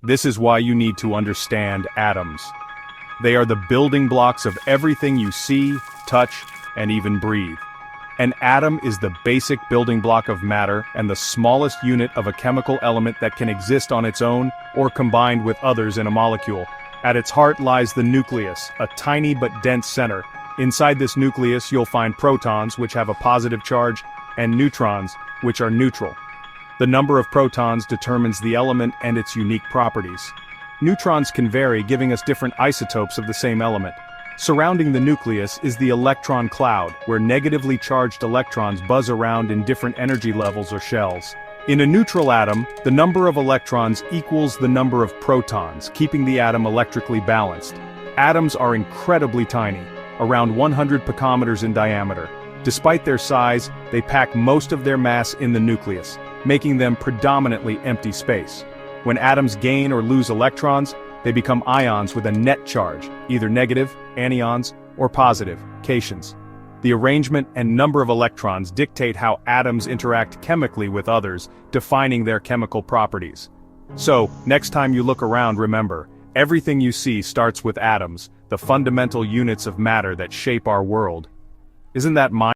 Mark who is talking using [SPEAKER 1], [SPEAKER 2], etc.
[SPEAKER 1] This is why you need to understand atoms. They are the building blocks of everything you see, touch, and even breathe. An atom is the basic building block of matter and the smallest unit of a chemical element that can exist on its own or combined with others in a molecule. At its heart lies the nucleus, a tiny but dense center. Inside this nucleus you'll find protons, which have a positive charge, and neutrons, which are neutral. The number of protons determines the element and its unique properties. Neutrons can vary, giving us different isotopes of the same element. Surrounding the nucleus is the electron cloud, where negatively charged electrons buzz around in different energy levels or shells. In a neutral atom, the number of electrons equals the number of protons, keeping the atom electrically balanced. Atoms are incredibly tiny, around 100 picometers in diameter. Despite their size, they pack most of their mass in the nucleus, making them predominantly empty space. When atoms gain or lose electrons, they become ions with a net charge, either negative, anions, or positive, cations. The arrangement and number of electrons dictate how atoms interact chemically with others, defining their chemical properties. So, next time you look around, remember, everything you see starts with atoms, the fundamental units of matter that shape our world. Isn't that mind?